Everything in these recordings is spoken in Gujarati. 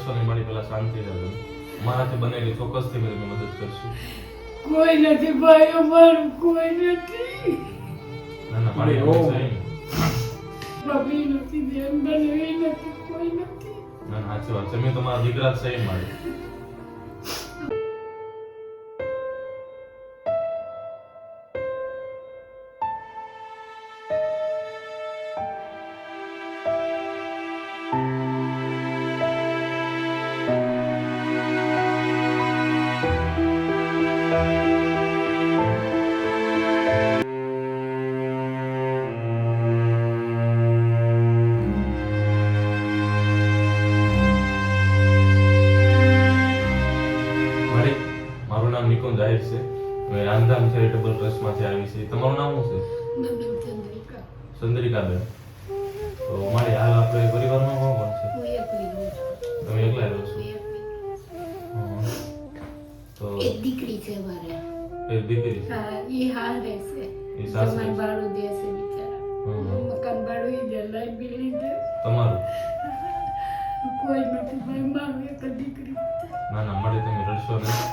રડશો નહીં મારી, પેલા શાંતિ રહેજો. મારાથી બનેલી ચોક્કસથી મેં તમને મદદ કરશું. કોઈ નથી ભાઈ, અમારું કોઈ નથી. ના ના મારી એવું છે નહીં. ભાભી નથી, બેન બનવી નથી, કોઈ નથી. ના ના સાચી વાત છે, મેં તમારા દીકરા જ છે મારી. મારું નામ નિકુંજ આહિર છે. હું રામધામ ચેરિટેબલ ટ્રસ્ટમાંથી આવી છે. તમારું નામ શું છે? નંદન ચંદ્રિકા. ચંદ્રિકાબેન. તો મારી હાલ આપણે પરિવારમાં કોણ કોણ છે? હું એકલી રહું છું. તમે એકલા રહો છો? હું એકલી. હં. તો એક દીકરી છે મારે. એ દીકરી છે? હા, ઈ હારે છે. ઈ સાસરે છે? જમાઈ ભાડું દે છે બિચારા. હં. મકાન ભાડું ઈ દે, લાઈટ બિલ ઈ દે. તમારું? કોઈ નથી ભાઈ, મારું એક જ દીકરી. ના ના મારી તમે રડશો નહીં.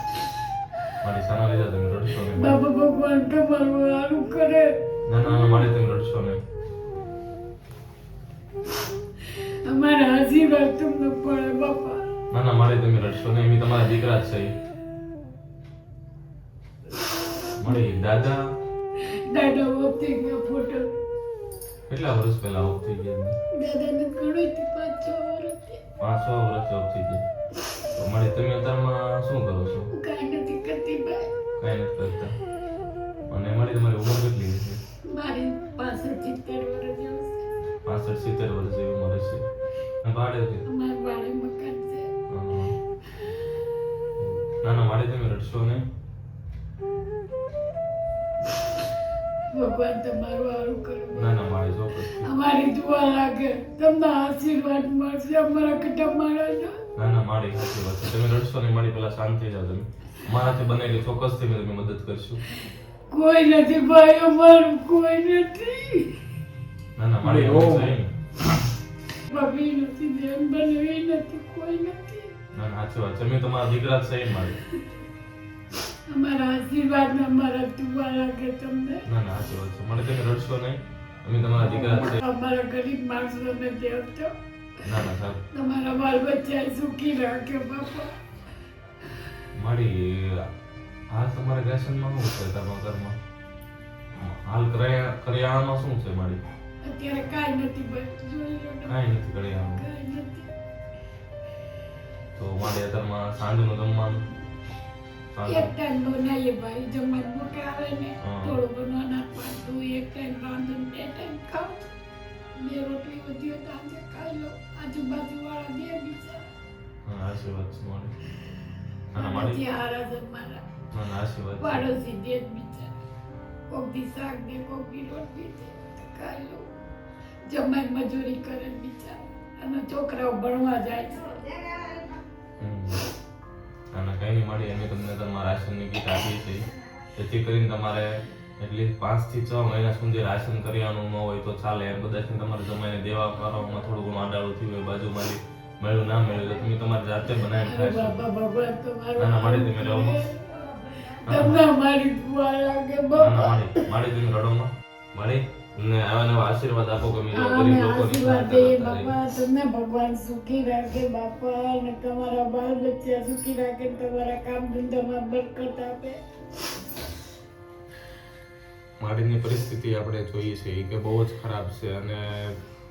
મારી સાના લીધા તમે રડશો નહીં. બાબા ભગવાન તમારું સારું કરે. ના ના ના મારી તમે રડશો નહીં. અમારા આશીર્વાદ તમને પડે બાપા. ના ના મારી તમે રડશો નહીં. એમ તમારા દીકરા જ છે. મારી દાદા દાદા વખતે ગયા ફોટો. કેટલા વર્ષ પહેલા ઓફ થઈ ગયા? દાદાને ઘણું થી 5-6 વર્ષથી. 5-6 વર્ષ ઓફ થઈ ગયા. તો મારી તમે અત્યારમાં શું કરો છો? હું કાંઈ નથી કરતી ભાઈ. કાંઈ નથી કરતા. અને મારી તમારી ઉંમર કેટલી છે? મારી 65-70 વર્ષ જેવું છે. 65-70 વર્ષ જેવી ઉંમર હશે. અને ભાડે છે? અમારું ભાડે મકાન છે. હં. ના ના મારી તમે રડશો નહીં. ભગવાન તમારું સારું કરે. ના ના મારી ચોક્કસ. અમારી દુઆ લાગે, તમને આશીર્વાદ મળશે અમારા કટા માણસનો. ના ના મારી સાચી વાત છે. તમે રડશો નહીં મારી, પેલા શાંતિ જાઓ તમે. મારાથી બનેલી ચોક્કસથી મેં તમને મદદ કરશું. કોઈ નથી ભાઈ, અમારું કોઈ નથી. ના ના મારી એવું છે નહીં. ભાભી નથી, બેન બનવી નથી, કોઈ નથી. ના ના સાચી વાત છે, મેં તમારા દીકરા જ છે મારી. અમારા આશીર્વાદ ને અમારા દુઆ લાગે તમને. ના ના સાચી વાત છે, મને તમે રડશો નહીં. અમે તમારા દીકરા જ છે. અમારા ગરીબ માણસોને દેવતો ના ના સાહેબ તમારા બાલ બચ્ચા સુખી રાખે બાપા. મારી હાલ તમારા રેશનમાં શું છે? તમારા ઘરમાં હાલ કરિયાણામાં શું છે મારી? અત્યારે કાંઈ નથી ભાઈ, જોઈ લો ને. કાંઈ નથી કરિયાણામાં. કાંઈ નથી. તો મારી અત્યારમાં સાંજનું જમવાનું એક ટાઈમ બનાવીએ ભાઈ, જમવાનું મોટા આવે ને હા. થોડું ઘણું અનાજ પાકતું, એક ટાઈમ રાંધું, 2 ટાઈમ ખાવ. 2 રોટલી વધી હોય તો આજે ખાઈ લો. આજુબાજુ વાળા દે બિચારા. હા આશીર્વાદ છે મારી. ના ના મારી. આનાથી હારા છે મારા ના ના આશીર્વાદ છે. પાડોશી દે જ બિચારા. કોક દી શાક દે, કોક દી રોટલી દે તો ખાઈ લો. જમાઈ મજૂરી કરે બિચારા, અને છોકરાઓ ભણવા જાય છે. ના ના કંઈ નહીં મારી. અમે તમને તમારા રાશનની કીટ આપીએ છીએ, જેથી કરીને તમારે એટલીસ્ટ 5 થી 6 મહિના સુધી રાશન કરિયાણું ન હોય તો ચાલે. એમ કદાચ તમારે જમાઈને દેવા કરવામાં થોડું ઘણું આડાળું થયું હોય, બાજુમાંથી મળ્યું ના મળ્યું તો તમે તમારી જાતે બનાવીને અરે ખાશો. બાપા ભગવાન તમારું ના ના મારી તમે રડો માં. તમને અમારી દુઆ લાગે ના ના બાપા. મારી મારી તમે રડો માં. મારી તમને આવા નવા આશીર્વાદ આપો કે મેં અમે ગરીબ લોકોની આશીર્વાદ સહાયતા દઈએ કરતા રહીએ. બાપા, તમને ભગવાન સુખી રાખે બાપા, અને તમારા બાળ બચ્ચા સુખી રાખે, તમારા કામ ધંધામાં બરકત આપે. મારીની પરિસ્થિતિ આપણે જોઈએ છીએ કે બહુ જ ખરાબ છે, અને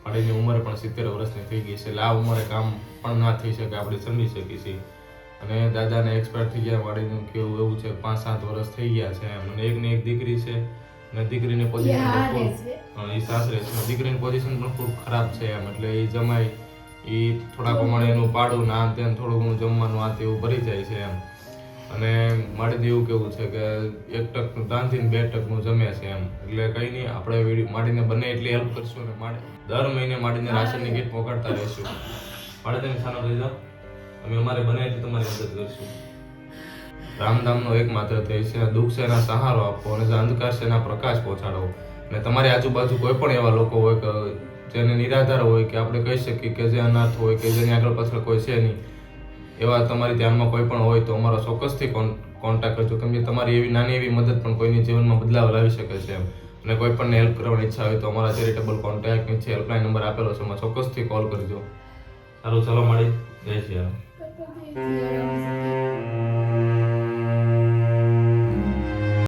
મારીની ઉંમર પણ 70 વર્ષની થઈ ગઈ છે. એટલે આ ઉંમરે કામ પણ ના થઈ શકે, આપણે સમજી શકીએ છીએ. અને દાદાને એક્સપાયર થઈ ગયા. મારીનું કેવું એવું છે 5-7 વર્ષ થઈ ગયા છે એમ. અને એકની એક દીકરી છે, અને દીકરીની પોઝિશન હારે છે. એ સાસરે છે. દીકરીની પોઝિશન પણ ખૂબ ખરાબ છે એમ. એટલે એ જમાઈ એ થોડા પ્રમાણે એનું પાડું ના તેમ થોડું ઘણું જમવાનું આ તેવું ભરી જાય છે એમ. અને મારે એવું કેવું છે કે 1 ટકનું દાનથી 2 ટકનું જમે છે એમ. એટલે કંઈ નહીં, આપણે માડીને બને એટલી હેલ્પ કરશું ને દર મહિને માડીને રાશનની કીટ પહોંચાડતા રહીશું. મારે તમે સાનો થઈ જાઓ, અમે અમારે બને એટલી તમારી મદદ કરશું. રામધામનો એકમાત્ર ધ્યેય છે દુઃખ છે એના સહારો આપવો, અને જે અંધકાર છે એના પ્રકાશ પહોંચાડવો. અને તમારી આજુબાજુ કોઈ પણ એવા લોકો હોય કે જેને નિરાધાર હોય, કે આપણે કહી શકીએ કે જે અનાથ હોય, કે જેની આગળ પાછળ કોઈ છે નહીં, એવા તમારી ધ્યાનમાં કોઈ પણ હોય તો અમારો ચોક્કસથી કોન્ટેક્ટ કરજો, કેમ કે તમારી એવી નાની એવી મદદ પણ કોઈની જીવનમાં બદલાવ લાવી શકે છે એમ. અને કોઈ પણ હેલ્પ કરવાની ઈચ્છા હોય તો અમારા ચેરિટેબલ કોન્ટેક્ટ નીચે હેલ્પલાઇન નંબર આપેલો છે, એમાં ચોક્કસથી કોલ કરજો. સારું, ચાલો મળી જય શ્રી રામ. પછી